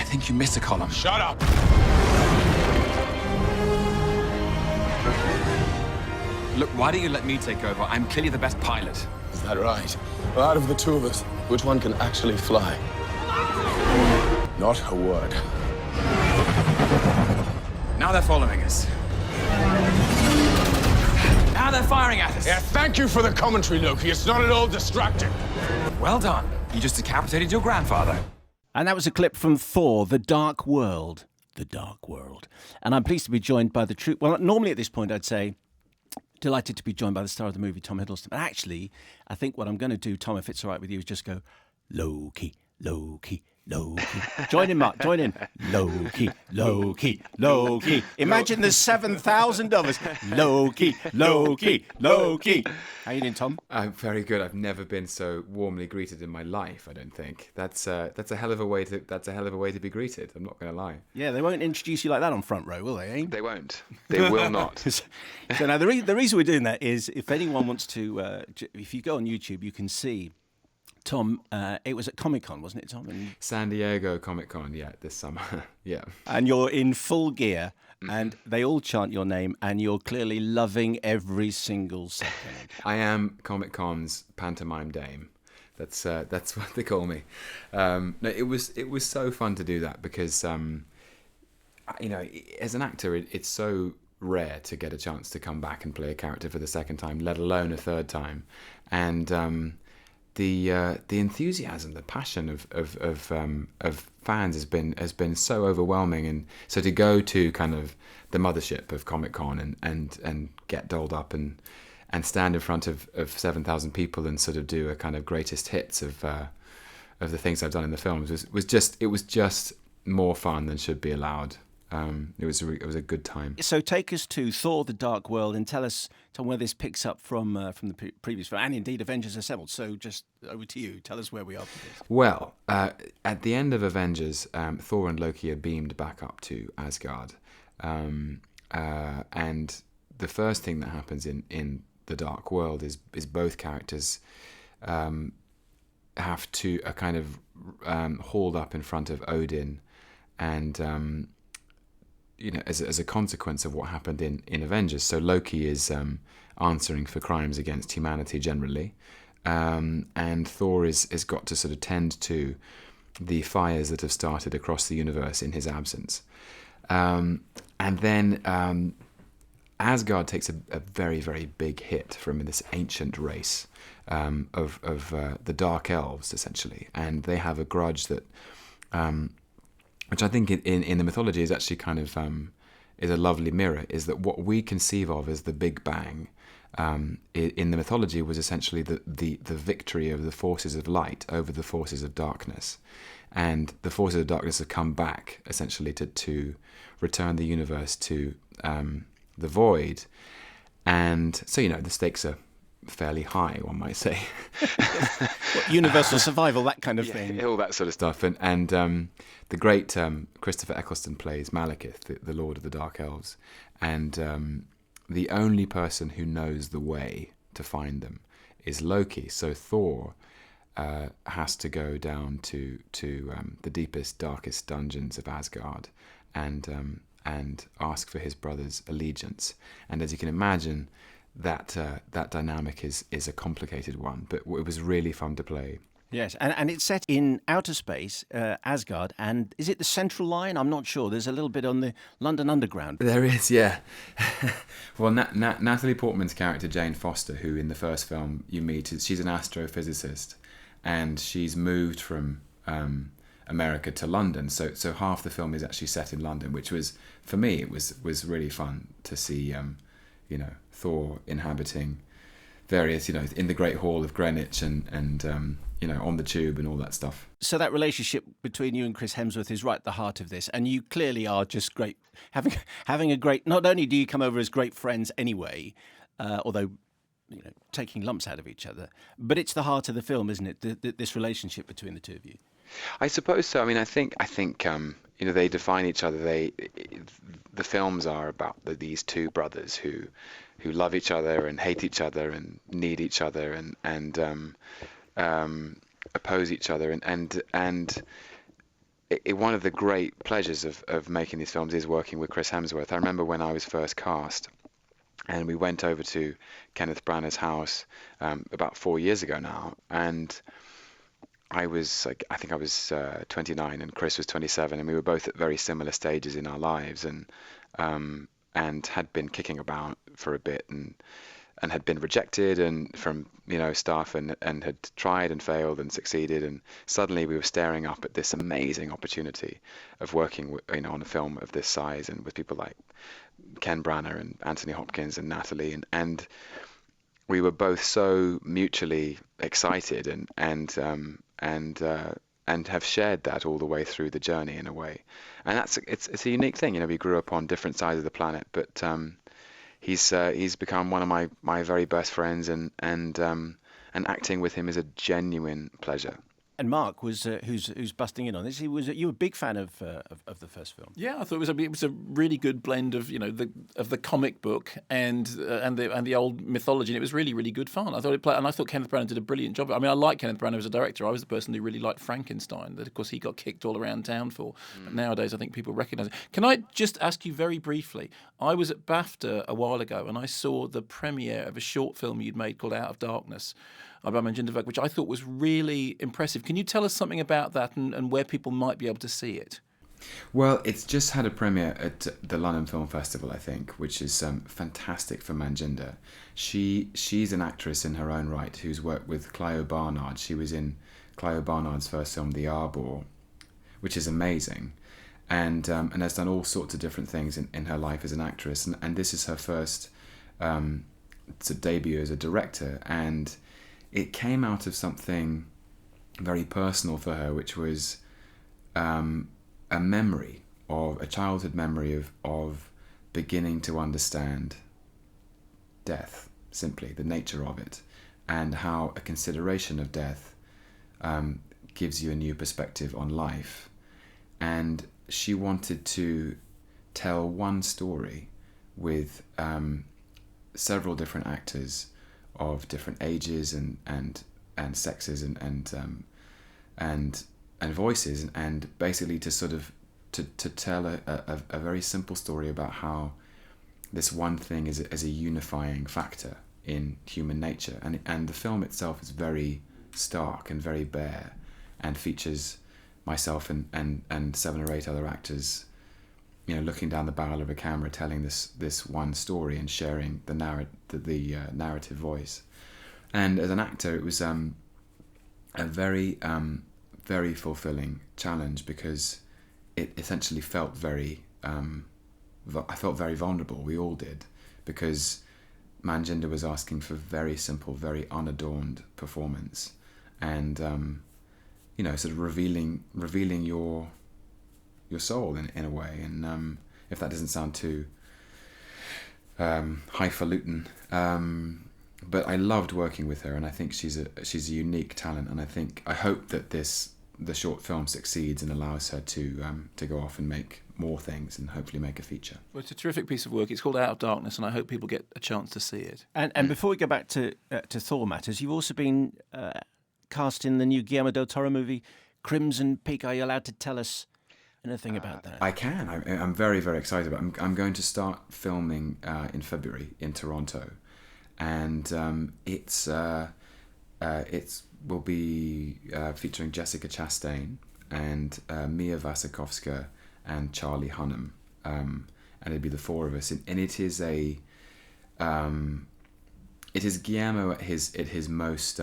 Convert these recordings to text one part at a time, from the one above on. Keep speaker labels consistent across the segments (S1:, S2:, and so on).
S1: think you missed a column.
S2: Shut up!
S1: Look, why don't you let me take over? I'm clearly the best pilot.
S2: Is that right? Well, out of the two of us, which one can actually fly? Not a word.
S1: Now they're following us. Now they're firing at us.
S2: Yeah, thank you for the commentary, Loki. It's not at all distracting.
S1: Well done. You just decapitated your grandfather.
S3: And that was a clip from Thor, The Dark World. The Dark World. And I'm pleased to be joined by the true... Well, normally at this point I'd say, delighted to be joined by the star of the movie, Tom Hiddleston. But actually, I think what I'm going to do, Tom, if it's all right with you, is just go, Loki, Loki, Loki. Join in, Mark, join in. Loki, Loki, Loki. Imagine there's 7,000 of us. Loki, Loki, Loki. How you doing, Tom?
S4: I'm very good. I've never been so warmly greeted in my life, I don't think. That's a hell of a way to be greeted. I'm not going to lie.
S3: Yeah, they won't introduce you like that on Front Row, will they, eh?
S4: They won't. They will not.
S3: So now the reason we're doing that is if anyone wants to, if you go on YouTube, you can see Tom, it was at Comic-Con, wasn't it, Tom? And
S4: San Diego Comic-Con, yeah, this summer. Yeah.
S3: And you're in full gear, and they all chant your name, and you're clearly loving every single second.
S4: I am Comic-Con's pantomime dame. That's what they call me. No, it was so fun to do that because, you know, as an actor, it's so rare to get a chance to come back and play a character for the second time, let alone a third time, and the enthusiasm, the passion of fans has been so overwhelming, and so to go to kind of the mothership of Comic-Con and get dolled up and stand in front of 7,000 people and sort of do a kind of greatest hits of the things I've done in the films was just more fun than should be allowed. It was a good time.
S3: So take us to Thor: The Dark World and tell us, Tom, where this picks up from the previous film, and indeed Avengers Assembled. So just over to you. Tell us where we are for this.
S4: Well, at the end of Avengers, Thor and Loki are beamed back up to Asgard, and the first thing that happens in the Dark World is both characters have to kind of hauled up in front of Odin, and you know, as a consequence of what happened in Avengers. So Loki is answering for crimes against humanity generally, and Thor has got to sort of tend to the fires that have started across the universe in his absence. And then Asgard takes a very, very big hit from this ancient race of the Dark Elves, essentially, and they have a grudge that... which I think in the mythology is actually kind of is a lovely mirror, is that what we conceive of as the Big Bang in the mythology was essentially the victory of the forces of light over the forces of darkness. And the forces of darkness have come back essentially to return the universe to the void. And so, you know, the stakes are fairly high, one might say.
S3: Universal survival, that kind of thing.
S4: All that sort of stuff. And the great Christopher Eccleston plays Malekith, the Lord of the Dark Elves. And the only person who knows the way to find them is Loki. So Thor has to go down to the deepest, darkest dungeons of Asgard and ask for his brother's allegiance. And as you can imagine, that dynamic is a complicated one, but it was really fun to play.
S3: Yes, and it's set in outer space, Asgard, and is it the Central Line? I'm not sure. There's a little bit on the London Underground.
S4: There is, yeah. Well, Natalie Portman's character, Jane Foster, who in the first film you meet, she's an astrophysicist, and she's moved from America to London. So half the film is actually set in London, which was, for me, it was really fun to see, you know, Thor inhabiting various, you know, in the Great Hall of Greenwich and you know, on the tube and all that stuff.
S3: So that relationship between you and Chris Hemsworth is right at the heart of this, and you clearly are just great. Having a great. Not only do you come over as great friends anyway, although, you know, taking lumps out of each other, but it's the heart of the film, isn't it? This relationship between the two of you.
S4: I suppose so. I mean, I think you know, they define each other. The films are about these two brothers who love each other and hate each other and need each other and oppose each other and one of the great pleasures of making these films is working with Chris Hemsworth. I remember when I was first cast, and we went over to Kenneth Branagh's house about 4 years ago now, and I think I was 29 and Chris was 27, and we were both at very similar stages in our lives, and had been kicking about for a bit, and had been rejected and from staff, and had tried and failed and succeeded, and suddenly we were staring up at this amazing opportunity of working on a film of this size and with people like Ken Branagh and Anthony Hopkins and Natalie, and we were both so mutually excited and have shared that all the way through the journey in a way, and it's a unique thing. We grew up on different sides of the planet, but he's become one of my very best friends, and acting with him is a genuine pleasure.
S3: And Mark was who's busting in on this. You were a big fan of the first film.
S5: Yeah, I thought it was a really good blend of the comic book and the old mythology, and it was really, really good fun. I thought Kenneth Branagh did a brilliant job. I mean, I like Kenneth Branagh as a director. I was the person who really liked Frankenstein, that of course he got kicked all around town for. But nowadays, I think people recognise it. Can I just ask you very briefly? I was at BAFTA a while ago, and I saw the premiere of a short film you'd made called Out of Darkness, which I thought was really impressive. Can you tell us something about that and where people might be able to see it?
S4: Well, it's just had a premiere at the London Film Festival, I think, which is fantastic for Manjinder. She's an actress in her own right who's worked with Clio Barnard. She was in Clio Barnard's first film, The Arbor, which is amazing, and has done all sorts of different things in her life as an actress. And this is her first debut as a director, and it came out of something very personal for her, which was a memory of a childhood memory of beginning to understand death, simply the nature of it, and how a consideration of death gives you a new perspective on life. And she wanted to tell one story with several different actors of different ages and sexes and voices, and basically to sort of to tell a very simple story about how this one thing is a unifying factor in human nature, and the film itself is very stark and very bare, and features myself and 7 or 8 other actors, looking down the barrel of a camera, telling this one story and sharing the narrative voice. And as an actor, it was a very very fulfilling challenge, because it essentially felt I felt very vulnerable. We all did, because Manjinder was asking for very simple, very unadorned performance, and sort of revealing your soul in a way. And if that doesn't sound too highfalutin, but I loved working with her, and I think she's a unique talent, and I hope that the short film succeeds and allows her to go off and make more things and hopefully make a feature.
S5: Well, it's a terrific piece of work. It's called Out of Darkness, and I hope people get a chance to see it.
S3: And before we go back to Thor matters, you've also been cast in the new Guillermo del Toro movie Crimson Peak. Are you allowed to tell us anything about that?
S4: I can. I'm very, very excited about it. I'm going to start filming in February in Toronto, and it will be featuring Jessica Chastain and Mia Wasikowska and Charlie Hunnam, and it'll be the 4 of us. And it is Guillermo at his most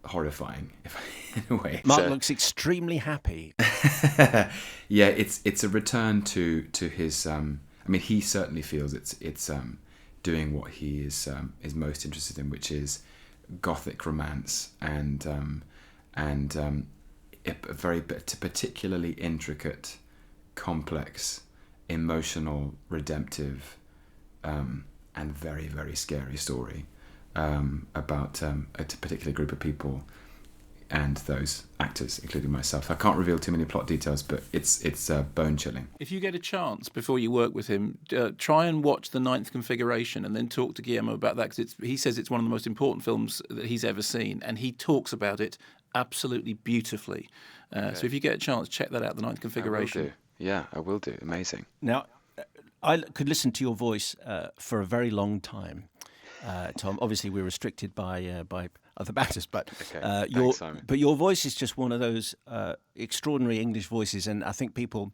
S4: horrifying, in a way.
S3: Mark looks extremely happy.
S4: Yeah, it's a return to his. He certainly feels it's doing what he is most interested in, which is gothic romance and a very particularly intricate, complex, emotional, redemptive, and very, very scary story about a particular group of people and those actors, including myself. I can't reveal too many plot details, but it's bone-chilling.
S5: If you get a chance before you work with him, try and watch The Ninth Configuration and then talk to Guillermo about that, because he says it's one of the most important films that he's ever seen, and he talks about it absolutely beautifully. So if you get a chance, check that out, The Ninth Configuration.
S4: I will do. Yeah, I will do. Amazing.
S3: Now, I could listen to your voice for a very long time, Tom. Obviously, we're restricted by other matters, but
S4: Thanks, Simon.
S3: but your voice is just one of those extraordinary English voices, and I think people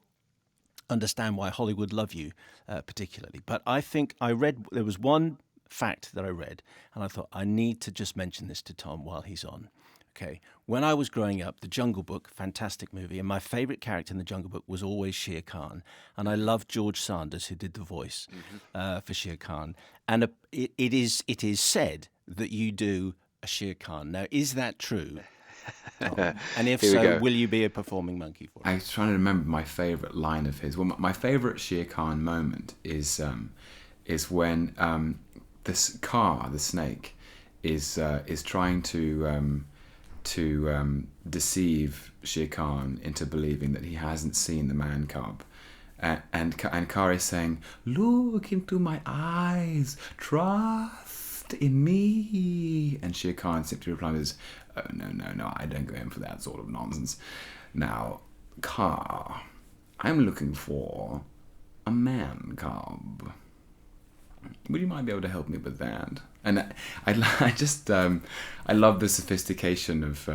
S3: understand why Hollywood love you particularly. But I think there was one fact that I read, and I thought I need to just mention this to Tom while he's on. Okay, when I was growing up, The Jungle Book, fantastic movie, and my favourite character in The Jungle Book was always Shere Khan, and I loved George Sanders, who did the voice for Shere Khan. And it is said that you do a Shere Khan. Now, is that true? Tom? And if so, will you be a performing monkey for it?
S4: I was trying to remember my favourite line of his. Well, my favourite Shere Khan moment is when this car, the snake, is trying to deceive Shere Khan into believing that he hasn't seen the man cub. And Car is saying, "Look into my eyes, trust in me." And Shere Khan simply replies, "Oh, no, I don't go in for that sort of nonsense. Now, Car, I'm looking for a man cub. Would you might be able to help me with that?" And I just love the sophistication of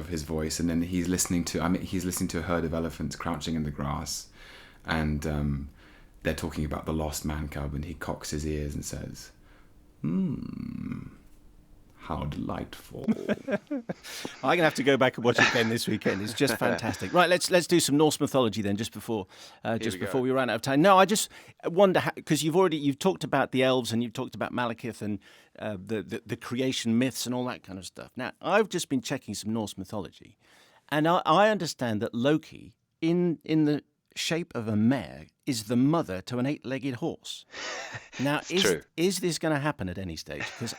S4: his voice. And then he's listening to a herd of elephants crouching in the grass, and they're talking about the lost man cub, and he cocks his ears and says, "How delightful."
S3: I'm going to have to go back and watch it again this weekend. It's just fantastic. Right, let's do some Norse mythology then, just before we run out of time. No, I just wonder, because you've talked about the elves and you've talked about Malekith and the creation myths and all that kind of stuff. Now, I've just been checking some Norse mythology, and I understand that Loki, in the shape of a mare, is the mother to an 8-legged horse. Now, is this going to happen at any stage? Because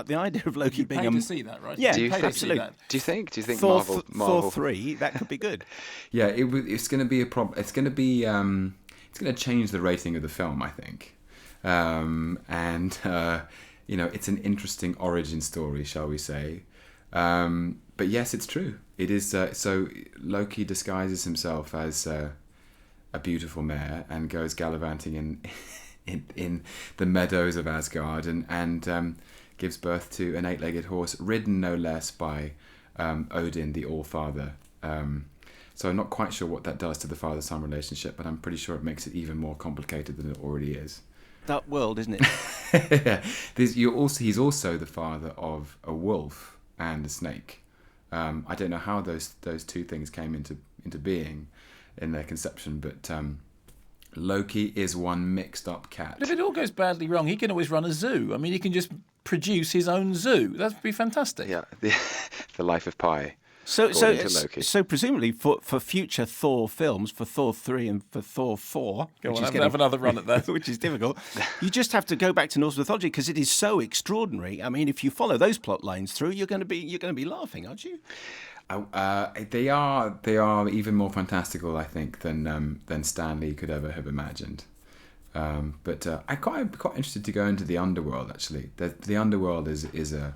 S3: the idea of Loki being
S5: to see that, right?
S3: Yeah,
S4: Do you
S3: absolutely.
S4: think
S3: Thor
S4: Marvel
S3: 3, that could be good.
S4: Yeah, it's going to be a problem. It's going to change the rating of the film, I think. It's an interesting origin story, shall we say? But yes, it's true. It is. So Loki disguises himself as a beautiful mare and goes gallivanting in the meadows of Asgard and gives birth to an 8-legged horse, ridden no less by Odin, the All-Father. So I'm not quite sure what that does to the father-son relationship, but I'm pretty sure it makes it even more complicated than it already is.
S3: That world, isn't it?
S4: He's also the father of a wolf and a snake. I don't know how those two things came into being in their conception, but Loki is one mixed up cat.
S5: But if it all goes badly wrong, he can always run a zoo. I mean, he can just produce his own zoo. That'd be fantastic.
S4: Yeah, the life of Pi.
S3: So
S4: Loki.
S3: So presumably for future Thor films, for Thor 3 and for Thor 4,
S5: have another run at that,
S3: which is difficult. You just have to go back to Norse mythology because it is so extraordinary. I mean, if you follow those plot lines through, you're going to be laughing, aren't you?
S4: They are even more fantastical, I think, than Stan Lee could ever have imagined. But I'm quite interested to go into the underworld. Actually, the underworld is a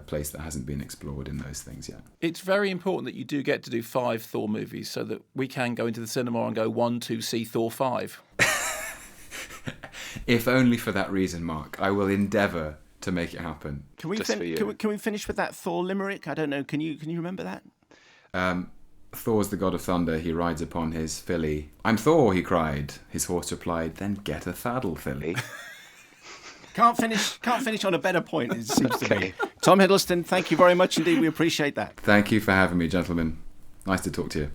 S4: place that hasn't been explored in those things yet.
S5: It's very important that you do get to do 5 Thor movies so that we can go into the cinema and go 1, 2, see Thor 5.
S4: If only for that reason, Mark. I will endeavour to make it happen.
S3: Can we finish with that Thor limerick? I don't know. Can you remember that?
S4: Thor's the god of thunder. He rides upon his filly. "I'm Thor," he cried. His horse replied, "Then get a saddle, filly."
S3: Can't finish on a better point, it seems to me. Tom Hiddleston, thank you very much indeed. We appreciate that.
S4: Thank you for having me, gentlemen. Nice to talk to you.